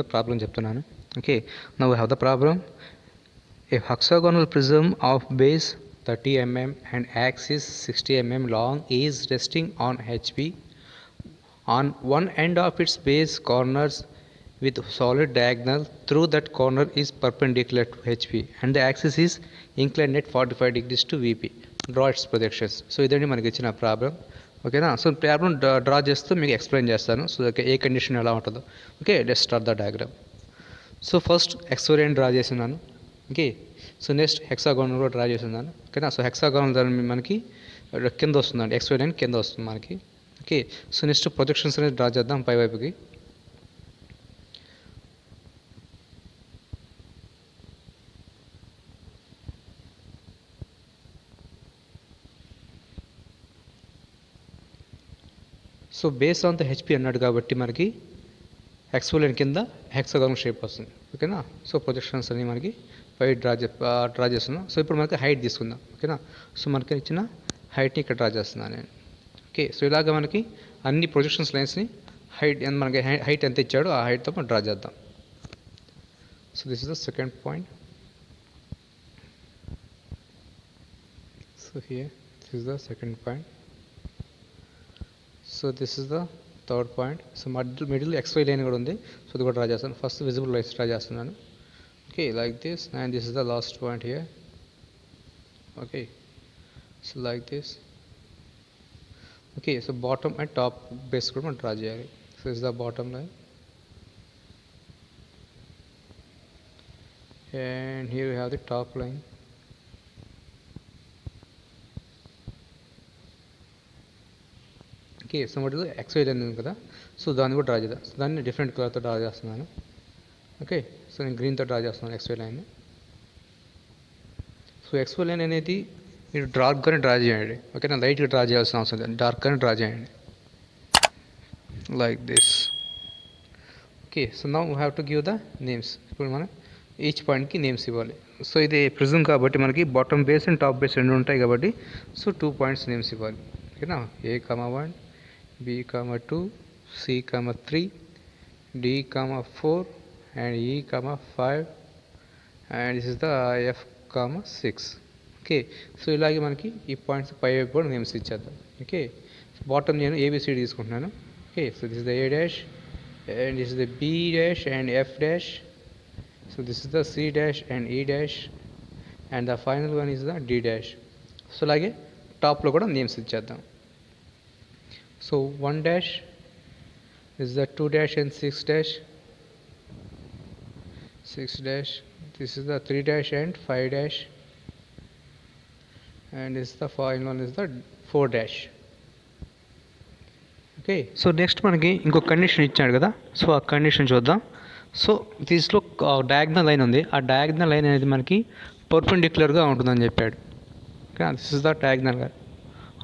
the problem చెప్తున్నాను. Okay, now we have the problem. A hexagonal prism of base 30 mm and axis 60 mm long is resting on HP. On one end of its base corners with solid diagonal through that corner is perpendicular to HP and the axis is inclined at 45 degrees to VP. Draw its projections. So ఇదండి మనకి ఇచ్చిన problem. ఓకేనా. So problem draw చేస్తూ మీకు explain చేస్తాను. So ఏ condition ఎలా ఉంటుందో. Okay, let's start the diagram. So first ఎక్స్ఓరియన్ డ్రా చేస్తున్నాను. ఓకే, సో నెక్స్ట్ హెక్సాగోనల్ కూడా డ్రా చేస్తున్నాను. ఓకేనా. సో హెక్సాగోనల్ దాని మనకి కింద వస్తుందండి, ఎక్స్ఓరియన్ కింద వస్తుంది మనకి. ఓకే, సో నెక్స్ట్ ప్రొజెక్షన్స్ అనేది డ్రా చేద్దాం పై వైపుకి. So base on the HP అన్నాడు కాబట్టి మనకి ఎక్స్ఓరియన్ కింద హెక్సాగోనల్ షేప్ వస్తుంది. ఓకేనా. సో ప్రొజెక్షన్స్ అని మనకి పై డ్రా చేస్తున్నాం. సో ఇప్పుడు మనకి హైట్ తీసుకుందాం. ఓకేనా. సో మనకి ఇచ్చిన హైట్ని ఇక్కడ డ్రా చేస్తున్నాను నేను. ఓకే, సో ఇలాగ మనకి అన్ని ప్రొజెక్షన్స్ లైన్స్ని మనకి హైట్ ఎంత ఇచ్చాడో ఆ హైట్తో మనం డ్రా చేద్దాం. So this is the second point. So here this is the second point. So this is the third point. So middle XY line కూడా ఉంది. సో ఇది కూడా డ్రా చేస్తాను. ఫస్ట్ విజిబుల్ లైన్స్ డ్రా చేస్తున్నాను. Okay, like this, and this is the last point here. Okay, so like this. Okay, so bottom and top base కూడా మనం draw చేయాలి. So is the bottom line, and here we have the top line. Okay, so మటుకు XY line ఉంది కదా, so దాన్ని కూడా draw చేద్దాం. So దాన్ని డిఫరెంట్ కలర్తో డ్రా చేస్తున్నాను. ఓకే, సో నేను గ్రీన్తో డ్రా చేస్తున్నాను XY line. So XY line అనేది మీరు డార్క్గానే డ్రా చేయండి. ఓకేనా, లైట్గా డ్రా చేయాల్సిన అవసరం లేదు, డార్క్గానే డ్రా చేయండి like this. Okay, so now we have to give the names. ఇప్పుడు మనం ఈచ్ పాయింట్కి నేమ్స్ ఇవ్వాలి. సో ఇది ప్రిజమ్ కాబట్టి మనకి bottom base and top base రెండు ఉంటాయి కాబట్టి సో 2 పాయింట్స్ నేమ్స్ ఇవ్వాలి. ఓకేనా, A, 1, B, 2, C, 3, D, 4, and E, 5, and this is the F, 6. Okay, so ఇలాగే మనకి ఈ పాయింట్స్ పై వైపు కూడా నేమ్స్ ఇచ్చేద్దాం. ఓకే, బాటమ్ నేను ABCD తీసుకుంటున్నాను. Okay, so this is the A dash, and this is the B dash and F dash. So this is the C dash and E dash, and the final one is the D dash. So అలాగే టాప్లో కూడా names ఇచ్చేద్దాం. So 1 dash is the 2 dash and 6 dash. 6 dash. This is the 3 dash and 5 dash. And this is the final one is the 4 dash. Okay, so next మనకి ఇంకొక condition ఇచ్చాడు కదా, so ఆ condition చూద్దాం. సో దీంట్లో diagonal line ఉంది. ఆ diagonal line అనేది మనకి పర్పెండిక్యులర్గా ఉంటుందని చెప్పాడు. Okay, this is the diagonal line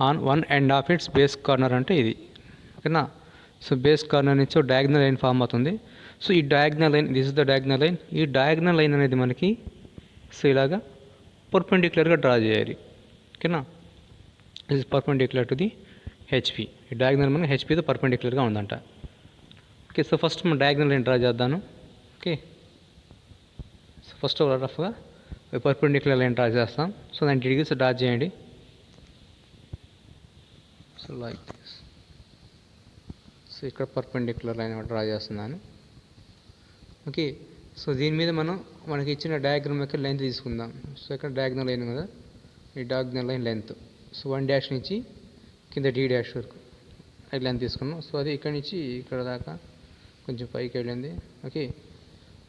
on one end of its base corner అంటే ఇది. ఓకేనా, సో బేస్ కార్నర్ నుంచి డయాగ్నల్ లైన్ ఫామ్ అవుతుంది. సో ఈ diagonal line, this is the diagonal line. ఈ డయాగ్నల్ లైన్ అనేది మనకి సో ఇలాగా పర్పెండిక్యులర్గా డ్రా చేయాలి. ఓకేనా, this is perpendicular to the HP. ఈ డయాగ్నల్ మనకి హెచ్పితో పర్పెండిక్యులర్గా ఉందంట. ఓకే, సో ఫస్ట్ మనం డయాగ్నల్ లైన్ డ్రా చేద్దాను. ఓకే, సో ఫస్ట్ రఫ్గా పర్పెండిక్యులర్ లైన్ డ్రా చేస్తాం. సో 90 degrees డ్రా చేయండి. So like this. సో ఇక్కడ పర్పెండిక్యులర్ లైన్ డ్రా చేస్తున్నాను. ఓకే, సో దీని మీద మనకి ఇచ్చిన డయాగ్రామ్ యొక్క లెంత్ తీసుకుందాం. సో ఇక్కడ డయాగ్నల్ లైన్ కదా, ఈ diagonal line length. So 1 dash నుంచి కింద D dash వరకు అది లెంత్ తీసుకున్నాం. సో అది ఇక్కడ నుంచి ఇక్కడ దాకా కొంచెం పైకి వెళ్ళింది. ఓకే,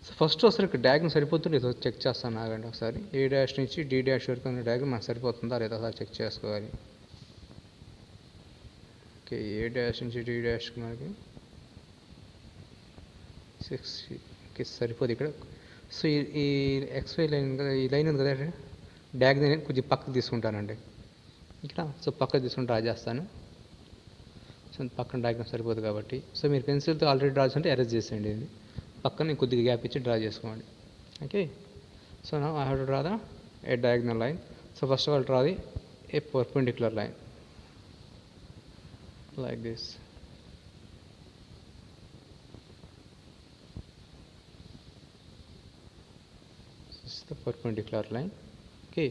సో ఫస్ట్ ఒకసారి ఇక్కడ డయాగ్రామ్ సరిపోతుంది లేదో చెక్ చేస్తాను. ఆగండి ఒకసారి. A dash నుంచి D dash వరకు ఉన్న డయాగ్రామ్ మనకు సరిపోతుందా లేదా ఒకసారి చెక్ చేసుకోవాలి. ఓకే, A dash నుంచి D dash మనకి 60. ఓకే, సరిపోదు ఇక్కడ. సో ఈ XY లైన్ కదా, ఈ లైన్ ఉంది కదా డయాగ్నల్ లైన్ కొంచెం పక్కకు తీసుకుంటానండి ఇక్కడ. సో పక్కకు తీసుకుని డ్రా చేస్తాను. సో పక్కన డయాగ్రామ్ సరిపోదు కాబట్టి సో మీరు పెన్సిల్తో ఆల్రెడీ డ్రా చేస్తుంటే అరేంజ్ చేసేయండి. ఇది పక్కన నేను కొద్దిగా గ్యాప్ ఇచ్చి డ్రా చేసుకోండి. Okay, so now I have to draw the A diagonal line. So first of all draw the A perpendicular line like this. This the perpendicular line. Okay,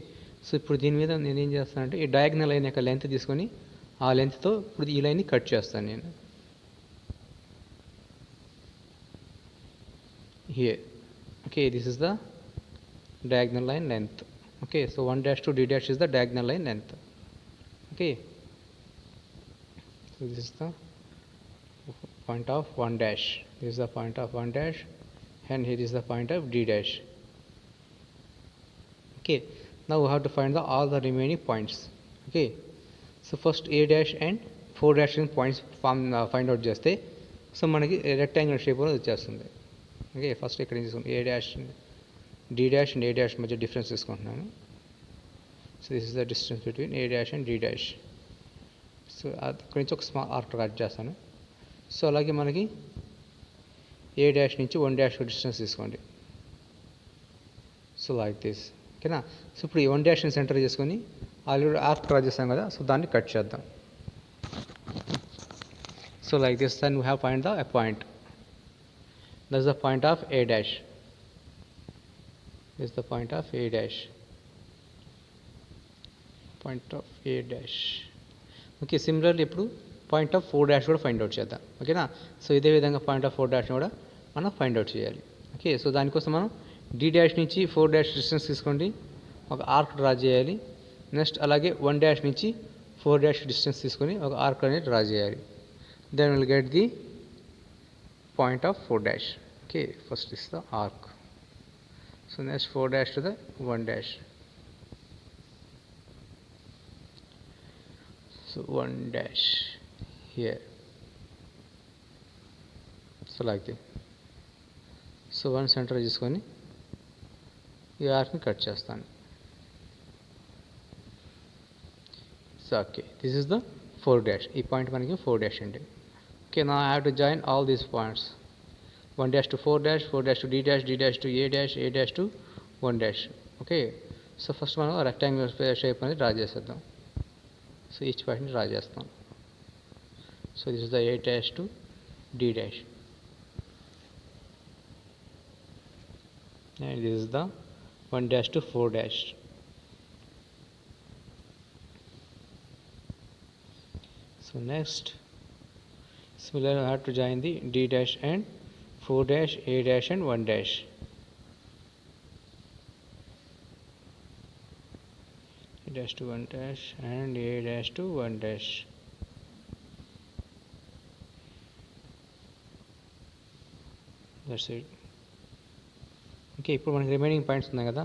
so ఇప్పుడు దీని మీద నేను ఏం చేస్తానంటే ఈ డయాగ్నల్ లైన్ యొక్క length తీసుకొని ఆ లెంత్తో ఇప్పుడు ఈ లైన్ని కట్ చేస్తాను నేను here. Okay, this is the diagonal line length. Okay, so 1 dash to d dash is the diagonal line length. Okay, so this is the point of 1 dash, this is the point of 1 dash, and here is the point of d dash. Okay, now we have to find all the remaining points. Okay, so first a dash and 4 dash points find out చేస్తే so మనకి rectangular shape అనేది వచ్చేస్తుంది. Okay, first ఇక్కడ తీసుకుంటాం A dash D dash and A dash మధ్య difference తీసుకుంటున్నాను. So this is the distance between A dash and D dash. So అక్కడి నుంచి ఒక స్మాల్ ఆర్క్ కట్ చేస్తాను. సో అలాగే మనకి ఏ డాష్ నుంచి 1 డాష్ డిస్టెన్స్ తీసుకోండి. So like this. ఓకేనా, సో ఇప్పుడు ఈ 1 డాష్ని సెంటర్ చేసుకొని ఆల్రెడీ ఆర్క్ డ్రా చేస్తాం కదా, సో దాన్ని కట్ చేద్దాం. So like this then we have find the point. That's the point of A dash. This is the point of A dash. Point of A dash. Okay, similarly ఇప్పుడు point of 4 dash కూడా find out చేద్దాం. ఓకేనా, so ఇదే విధంగా point of 4 డాష్ని కూడా మనం find out చేయాలి. Okay, so దానికోసం మనం డి డాష్ నుంచి 4 డాష్ డిస్టెన్స్ తీసుకోండి, ఒక ఆర్క్ డ్రా చేయాలి. నెక్స్ట్ అలాగే 1 డాష్ నుంచి 4 డాష్ డిస్టెన్స్ తీసుకొని ఒక ఆర్క్ అనేది డ్రా చేయాలి. Then will get the point of 4 dash. Okay, first is the arc. So next 4 dash to the 1 dash. So 1 dash here. So like that. So one center తీసుకొని ఈ ఆర్క్ని cut చేస్తాను. So okay, this is the 4 dash. ఈ point మనకి 4 dash అండి. Okay, now I have to join all these points. 1 dash to 4 dash, 4 dash to d dash, d dash to a dash to 1 dash. Okay, so first మనం rectangular shape అనేది draw చేసేద్దాం. So each పాయింట్ని draw చేస్తాం. So this is the a dash to d dash, and this is the 1 dash to 4 dash. So next similarly I have to join the d dash and 4 dash, a dash and 1 dash. A dash to 1 dash and a dash to 1 dash. That's it. Okay, ఇప్పుడు మనకి remaining points ఉన్నాయి కదా,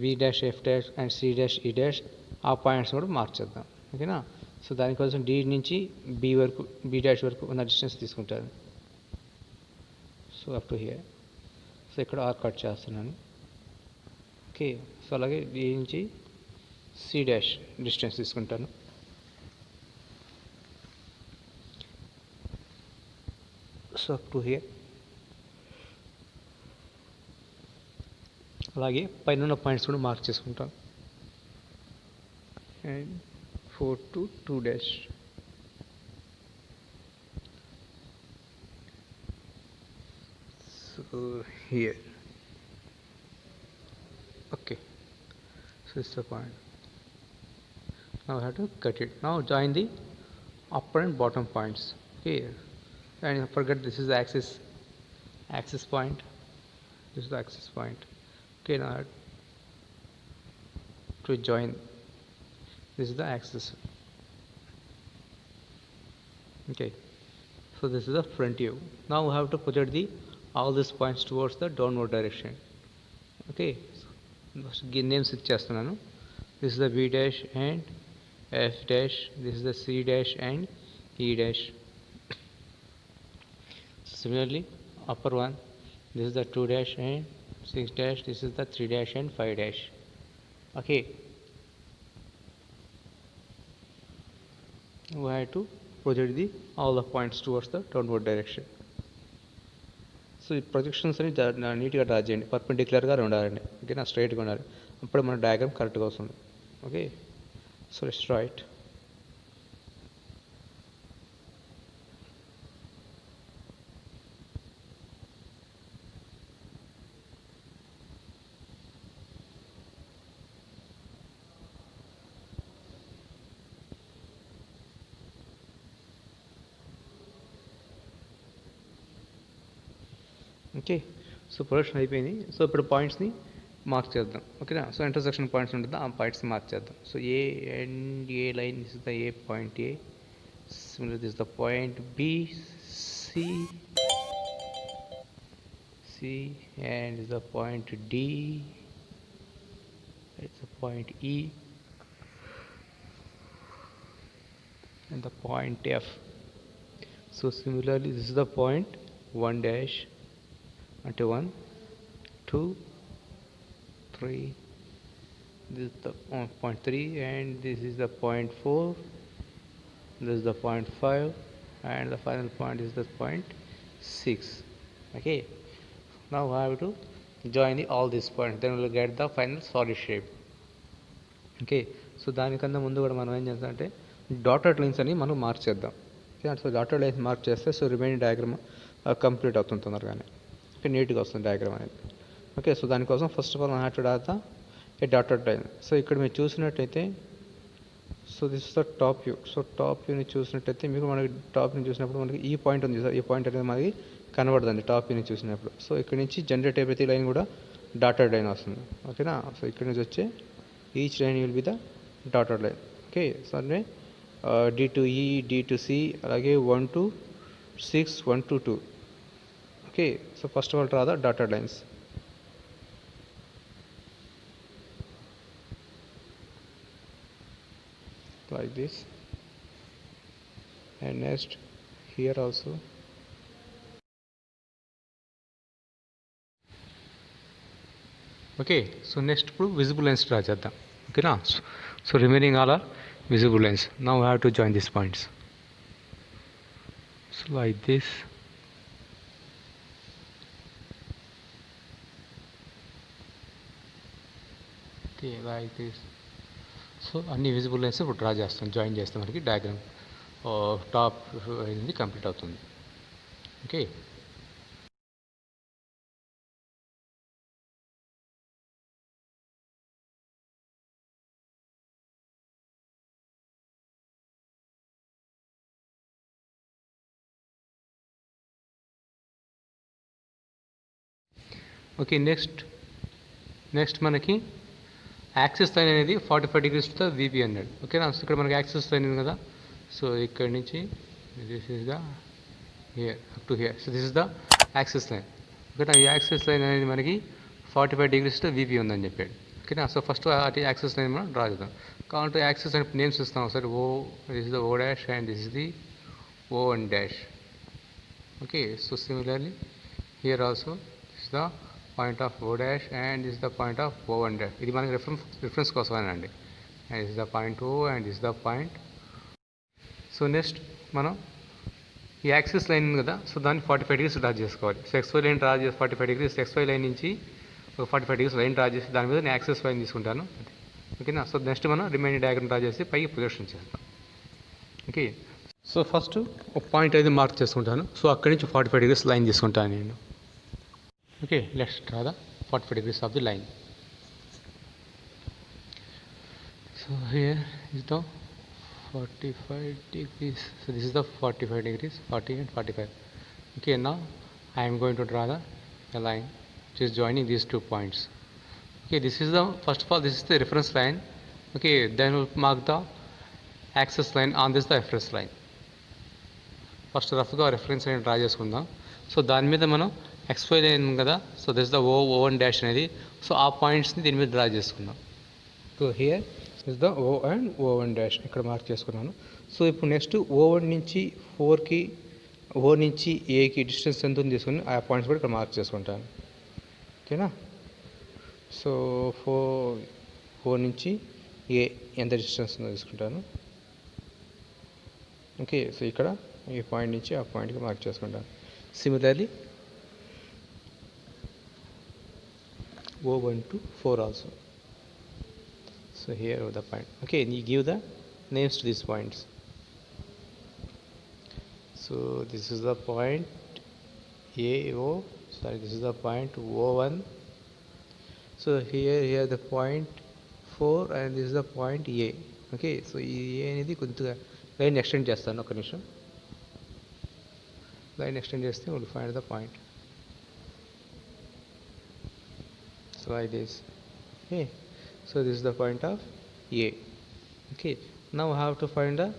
V dash, F dash and C dash, E dash, ఆ points కూడా మార్చేద్దాం. ఓకేనా, so దానికోసం D నుంచి బి వరకు, బి డాష్ వరకు ఉన్న డిస్టెన్స్ తీసుకుంటారు. So up to hear. So ఇక్కడ ఆర్ కట్ చేస్తున్నాను. ఓకే, సో అలాగే డి నుంచి సి డాష్ డిస్టెన్స్ తీసుకుంటాను. So up to hear. అలాగే పైన ఉన్న పాయింట్స్ కూడా మార్క్ చేసుకుంటాను. And 4 to 2 dash. So here. Okay, so this is the point. Now I have to cut it. Now join the upper and bottom points. Okay, and forget this is the axis point. This is the axis point. Okay, now I have to join. This is the axis. Okay, so this is the front view. Now we have to project all these points towards the downward direction. Okay, so names ichchestunanu. This is the b dash and f dash, this is the c dash and e dash. Similarly upper one, this is the 2 dash and 6 dash, this is the 3 dash and 5 dash. Okay, we have to project all the points towards the downward direction. So ఈ projections అని నీట్గా draw చేయండి, పర్పెండిక్యులర్గా ఉండాలండి. ఓకేనా, స్ట్రైట్గా ఉండాలి, అప్పుడే మన డయాగ్రామ్ కరెక్ట్గా వస్తుంది. Okay, so let's draw it. Okay. So production అయిపోయింది. సో ఇప్పుడు పాయింట్స్ని మార్క్ చేద్దాం. ఓకేనా. సో ఇంటర్సెక్షన్ పాయింట్స్ ఉంటుంది, ఆ పాయింట్స్ని మార్క్ చేద్దాం. So A and A line is the A point A, similar this the point B, C, C and is the point D, it's the point E and the point F. So similarly this is the point 1 dash until 1 2 3, this is the point 3 and this is the point 4, this is the point 5 and the final point is the point 6. Okay, now I have to join all these points, then we will get the final solid shape. Okay. So దానికన్నా ముందు కూడా మనం ఏం చేద్దామంటే dotted lines అని మనం mark చేద్దాం. Okay. So dotted lines mark చేస్తే సో రిమైనింగ్ డయాగ్రామ్ కంప్లీట్ అవుతుంది తొందరగానే. ఓకే, నీట్గా వస్తుంది డయాగ్రామ్ అనేది. ఓకే. సో దానికోసం ఫస్ట్ ఆఫ్ ఆల్ మనం have to draw A dotted line. So ఇక్కడ మీరు చూసినట్టయితే so this is the top view. So top వ్యూని చూసినట్టయితే మీకు మనకి టాప్ వ్యూ చూసినప్పుడు మనకి ఈ పాయింట్ ఉంది సార్, ఈ పాయింట్ అనేది మనకి కనబడుతుంది టాప్ వ్యూని చూసినప్పుడు. సో ఇక్కడ నుంచి జనరేట్ అయిన ప్రతి లైన్ కూడా డాటెడ్ లైన్ వస్తుంది. ఓకేనా. సో ఇక్కడ నుంచి వచ్చే each line will be the dotted line. Okay. So అంటే D to E, D to C, అలాగే 1 to 6, 1 to 2. Okay. So first of all draw the dotted lines. Like this, and next here also. Okay, so next ఇప్పుడు visible lines draw చేద్దాం. ఓకేనా. So remaining all are visible lines. Now I have to join these points. So like this. Okay, like this. So అన్ని visible lines ఇప్పుడు draw చేస్తాం, join చేస్తాం, మనకి diagram top అనేది complete అవుతుంది. ఓకే. ఓకే. నెక్స్ట్ మనకి యాక్సిస్ లైన్ అనేది 45 degreesతో VP అన్నాడు. ఓకేనా. సో ఇక్కడ మనకి యాక్సిస్ లైన్ ఉంది కదా. సో ఇక్కడ నుంచి this is the here up to hear. So this is the axis line. ఓకేనా. ఈ యాక్సిస్ లైన్ అనేది మనకి 45 degreesతో VP ఉందని చెప్పాడు. ఓకేనా. సో ఫస్ట్ అటు యాక్సిస్ లైన్ మనం డ్రా చేద్దాం. కాబట్టి యాక్సిస్ లైన్ నేమ్స్ ఇస్తాం ఒకసారి. This is the O dash and this is the O1 dash. Okay. So similarly here also this is the point of O dash and this is the point of O1 dash. ఇది మనకి reference కోసమేనండి. and this is the point O and this is the point. So next మనం ఈ axis line ఉంది కదా. So దాన్ని 45 degrees draw చేసుకోవాలి. So XY line draw చేసి 45 degrees, XY line నుంచి ఒక 45 degrees లైన్ డ్రా చేసి దాని మీద నేను యాక్సిస్ లైన్ తీసుకుంటాను. ఓకేనా. సో నెక్స్ట్ మనం రిమైనింగ్ డయాగ్రామ్ డ్రా చేసి పైకి ప్రొజెక్షన్ చేస్తాం. ఓకే. సో ఫస్ట్ ఒక పాయింట్ అయితే మార్క్ చేసుకుంటాను. సో అక్కడి నుంచి 45 degrees లైన్ తీసుకుంటాను నేను. Okay, let's draw the 45 degrees of the line. So here is the 45 degrees. So this is the 45 degrees, 40 and 45. Okay, now I am going to draw a line which is joining these 2 points. Okay, this is the, first of all, this is the reference line. Okay, then we'll mark the axis line on this the reference line. First రఫ్గా reference line draw చేసుకుందాం. So దాని మీద మనం XY line కదా. So this the O1 dash అనేది. So ఆ పాయింట్స్ని దీని మీద డ్రా చేసుకుందాం. So here is the O and O1 dash ఇక్కడ మార్క్ చేసుకున్నాను. సో ఇప్పుడు నెక్స్ట్ O1 నుంచి 4కి, O నుంచి Aకి డిస్టెన్స్ ఎంత ఉంది తీసుకుని ఆ పాయింట్స్ కూడా ఇక్కడ మార్క్ చేసుకుంటాను. ఓకేనా. సో O నుంచి A ఎంత డిస్టెన్స్ ఉందో తీసుకుంటాను. ఓకే. సో ఇక్కడ ఈ పాయింట్ నుంచి ఆ పాయింట్కి మార్క్ చేసుకుంటాను. Similarly O1 to 4 also. So here the point. Okay, and you give the names to these points. So this is the point AO. Sorry, this is the point O1. So here the point 4 and this is the point A. Okay, so ఈ A అనేది కొద్దిగా line extend చేస్తాను. ఒక నిమిషం. Line extend చేస్తే will find the point. like this. Okay, so this is the point of A. Okay, now I have to find the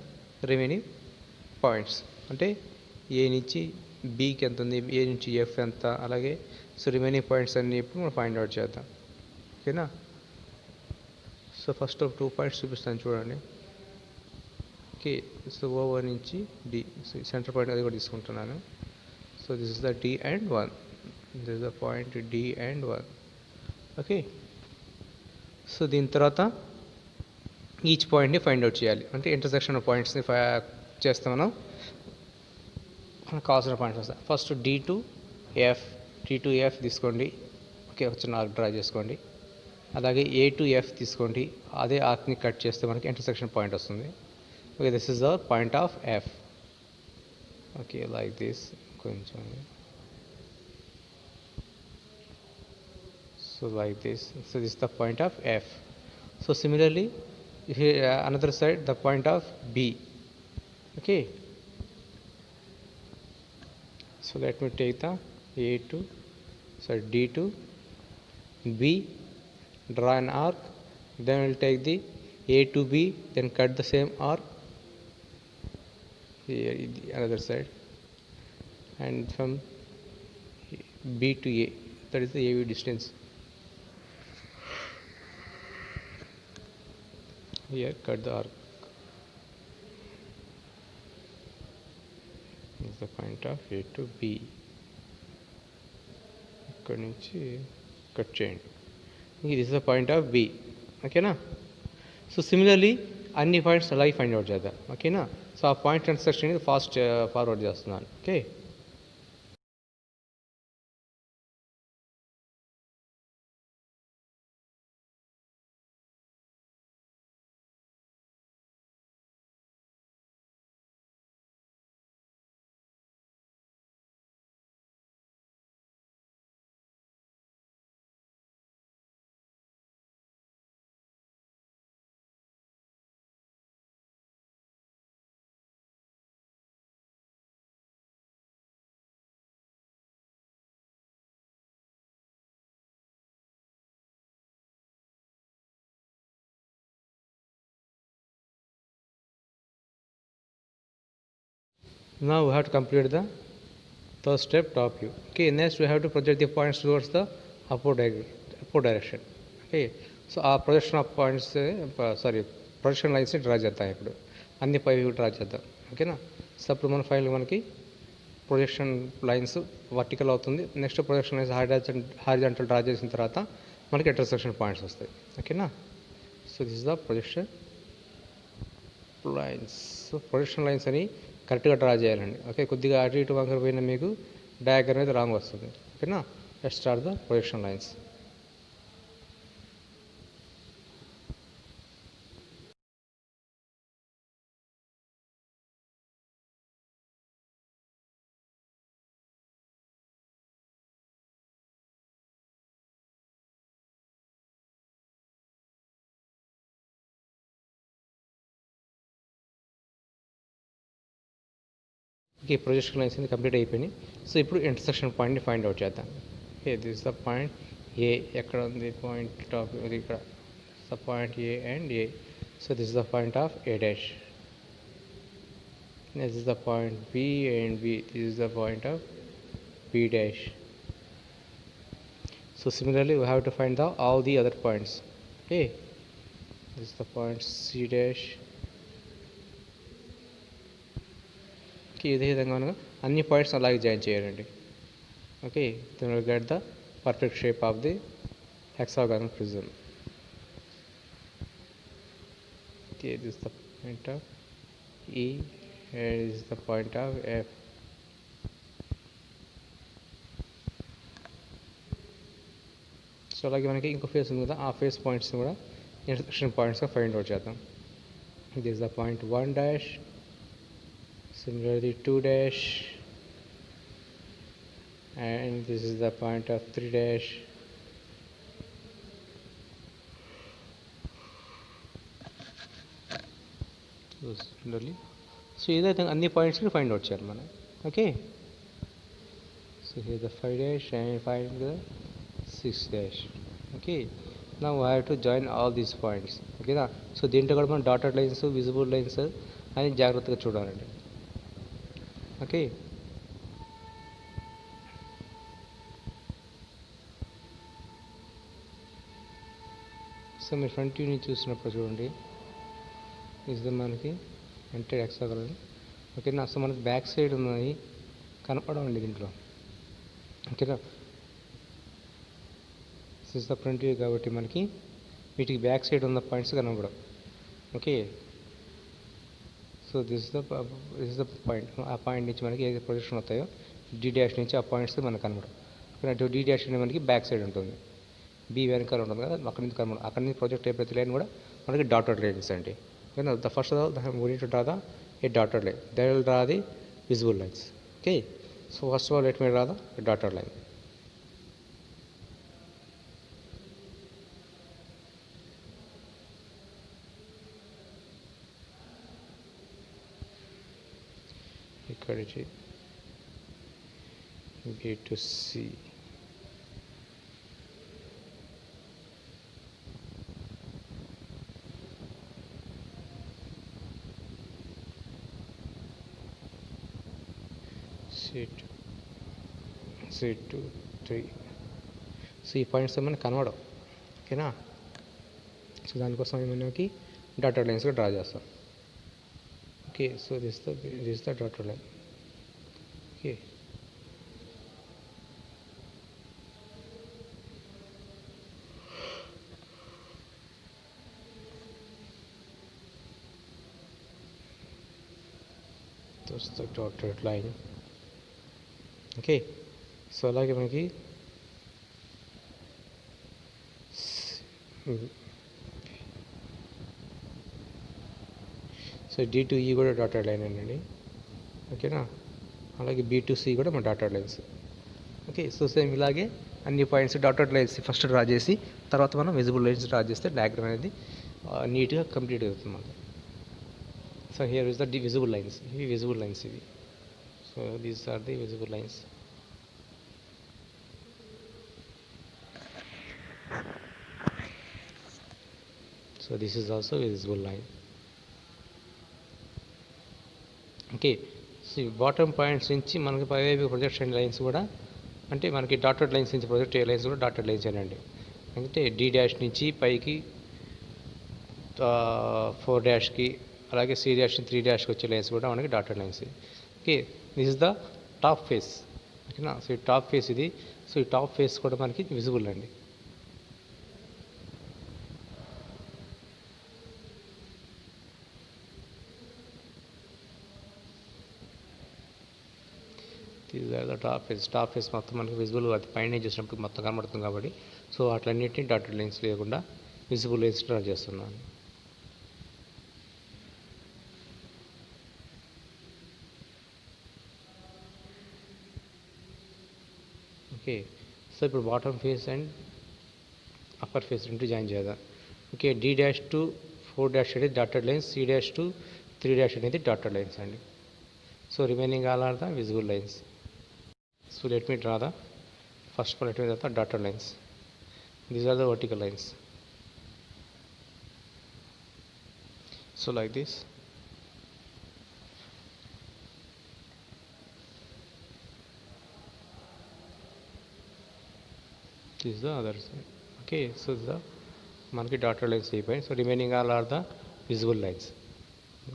remaining points అంటే ఏ నుంచి బీకి ఎంత ఉంది, ఏ నుంచి ఎఫ్ ఎంత, అలాగే సో రిమైనింగ్ పాయింట్స్ అన్ని ఇప్పుడు మనం ఫైండ్ అవుట్ చేద్దాం. ఓకేనా. సో ఫస్ట్ 2 పాయింట్స్ చూపిస్తాను చూడండి. ఓకే, సో ఓవర్ నుంచి డి, సెంటర్ పాయింట్ అది కూడా తీసుకుంటున్నాను. So this is the D and 1, this is the point D and 1. Okay, so దీని తర్వాత ఈచ్ పాయింట్ని ఫైండ్ అవుట్ చేయాలి. అంటే ఇంటర్సెక్షన్ పాయింట్స్ని చేస్తే మనకు కావాల్సిన పాయింట్స్ వస్తాయి. ఫస్ట్ డి టు ఎఫ్ తీసుకోండి. ఓకే, ఒక చిన్న ఆర్క్ డ్రా చేసుకోండి. అలాగే ఏ టు ఎఫ్ తీసుకోండి. అదే ఆర్క్ని కట్ చేస్తే మనకి ఇంటర్సెక్షన్ పాయింట్ వస్తుంది. Okay, this is the point of F. Okay, like this కొంచెం. So like this. So this the point of F. So similarly another side the point of B. Okay, so let me take the D to B, draw an arc, then we'll take the A to B, then cut the same arc here the another side, and from B to A, that is the AV distance. Here cut the arc. This is the point of A to B. ఇక్కడ నుంచి cut చేయండి. This is the point of B. ఓకేనా. So similarly అన్ని points అలాగే find out చేద్దాం. ఓకేనా. So ఆ point construction fast forward చేస్తున్నాను. Okay, now we have to complete the third step, top view. Okay, next we have to project the points towards the upward direction. Okay, so ఆ projection of points projection లైన్స్ని draw చేద్దాం. ఇప్పుడు అన్ని 5 draw చేద్దాం. ఓకేనా. So అప్పుడు మన file మనకి ప్రొజెక్షన్ లైన్స్ వర్టికల్ అవుతుంది. Next projection lines horizontal draw చేసిన తర్వాత మనకి ఇంటర్సెక్షన్ పాయింట్స్ వస్తాయి. ఓకేనా. So this is the projection lines. So projection lines అని కరెక్ట్గా డ్రా చేయాలండి. ఓకే, కొద్దిగా అటు ఇటు వంకర పోయినా మీకు డయాగ్రమ్ అయితే రాంగ్ వస్తుంది. ఓకేనా. Let's start the projection lines. Okay, projection lines అనేది కంప్లీట్ అయిపోయినాయి. సో ఇప్పుడు ఇంటర్సెక్షన్ పాయింట్ని ఫైండ్ అవుట్ చేద్దాం. Okay, this is the point A. ఎక్కడ ఉంది పాయింట్ టాప్? ఇక్కడ the point A and A. So this is the point of A dash. This is the point B and B. This is the point of B dash. So similarly we have to find all the other points. Okay, this is the point C dash. Okay, ఇదే విధంగా మనకు అన్ని points అలాగే join చేయాలండి. Okay, then we'll get the perfect shape of the hexagonal prism. Okay, this is the point of E and this is the point of F. So అలాగే మనకి ఇంకో face ఉంది కదా, ఆ ఫేస్ పాయింట్స్ని కూడా ఇంటర్సెక్షన్ పాయింట్స్గా ఫైండ్ అవుట్ చేద్దాం. This the point 1 dash, similarly 2 dash, and this is the point of 3 dash. So similarly, so ఇదైతే అన్ని పాయింట్స్ని ఫైండ్ అవుట్ చేయాలి మనం. Okay, so here the 5 dash and find the 6 dash. Okay నా we have to join all these points. ఓకేనా. So దీంట్లో కూడా మనం డాటెడ్ లైన్స్, విజిబుల్ లైన్స్ అని జాగ్రత్తగా చూడాలండి. ఓకే. సో మీరు ఫ్రంట్ వ్యూని చూసినప్పుడు చూడండి, ఇది మనకి ఎంటెడ్ హెక్సాగన్. ఓకేనా. సో మనకి బ్యాక్ సైడ్ ఉన్నది కనపడవండి దీంట్లో. ఓకేనా. This is the front view కాబట్టి మనకి వీటికి బ్యాక్ సైడ్ ఉన్న పాయింట్స్ కనపడవు. Okay. So this is the point. ఆ పాయింట్ నుంచి మనకి ఏదైతే ప్రొజెక్షన్ వస్తాయో డి డాష్ నుంచి ఆ పాయింట్స్ మనకు కనపడవు. ఓకేనా. డి డాష్ అనేది మనకి బ్యాక్ సైడ్ ఉంటుంది, బి వెనకాల ఉంటుంది కదా, అక్కడి నుంచి కనపడదు. అక్కడి నుంచి ప్రొజెక్ట్ అయ్యే ప్రతి లైన్ కూడా మనకి డాటెడ్ లైన్స్ అండి. ఓకేనా. The first we need to draw the A dotted line, they will draw the visible lines. Okay. So first of all let me draw the dotted line. ఇక్కడ నుంచి B to C. C2 3. So ఈ points మనకి కనబడవు. ఓకేనా. So దానికోసం మనకి dotted లైన్స్గా draw చేస్తాం. Okay. So this the dotted line. Okay. that's the dotted line. Okay. So అలాగే మనకి సో D2E కూడా డాటెడ్ లైన్ అండి. ఓకేనా. అలాగే B2C కూడా మన dotted lines. Okay. So same ఇలాగే అన్ని points dotted lines first draw చేసి తర్వాత మనం విజిబుల్ లైన్స్ డ్రా చేస్తే డయాగ్రామ్ అనేది నీట్గా కంప్లీట్ అవుతుంది మనకి. So here is the visible lines. ఇవి విజిబుల్ లైన్స్ ఇవి. So these are the visible lines. So this is also visible line. Okay. So bottom points నుంచి మనకి పైవైపు ప్రొజెక్షన్ లైన్స్ కూడా అంటే మనకి డాటెడ్ లైన్స్ నుంచి ప్రొజెక్ట్ అయ్యే లైన్స్ కూడా డాటెడ్ లైన్స్ అండి. అంటే డి డాష్ నుంచి పైకి 4 డాష్కి, అలాగే సి డాష్ 3 డాష్కి వచ్చే లైన్స్ కూడా మనకి dotted lines. Okay. This is the top face. ఓకేనా. సో ఈ టాప్ ఫేస్ ఇది. సో ఈ టాప్ ఫేస్ కూడా మనకి విజిబుల్ అండి. These are the top face. Top face మొత్తం మనకి విజిబుల్, అది పైన చూసినప్పుడు మొత్తం కనబడుతుంది కాబట్టి సో అట్లన్నిటిని డాటెడ్ లైన్స్ లేకుండా విజిబుల్ లైన్స్ డ్రా చేస్తున్నాను. ఓకే. సో ఇప్పుడు bottom face and upper face రెండు జాయిన్ చేద్దాం. Okay. D dash to 4 dash అనేది dotted lines, C dash to 3 dash అనేది డాటెడ్ లైన్స్ అండి. So remaining all are the visible lines. So let me draw the first one. Let me draw the dotted lines. These are the vertical lines. So like this. This is the other side. Okay. So this is the monkey dotted lines. So remaining all are the visible lines.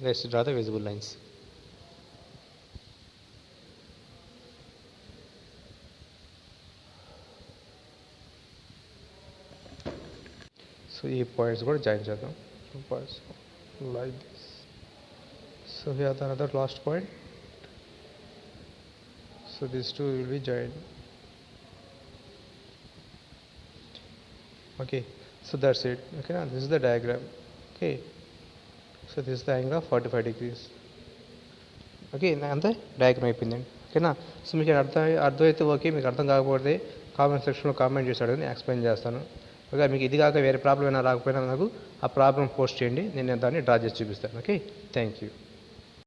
Let's draw the visible lines. So these points got join jata. So points like this. So here the another last point. So these two will be joined. Okay. So that's it. Okay. Now this is the diagram. Okay. So this is the angle of 45 degrees. Okay. అంతే diagram అయిపోయిందండి. ఓకేనా. So మీకు అర్థమైతే okay, మీకు అర్థం కాకపోతే comment సెక్షన్లో comment చేశాడు, నేను ఎక్స్ప్లెయిన్ చేస్తాను. ఓకే. మీకు ఇది కాక వేరే ప్రాబ్లం అయినా రాకపోయినా నాకు ఆ ప్రాబ్లం పోస్ట్ చేయండి, నేను దాన్ని డ్రా చేసి చూపిస్తాను. ఓకే. Thank you.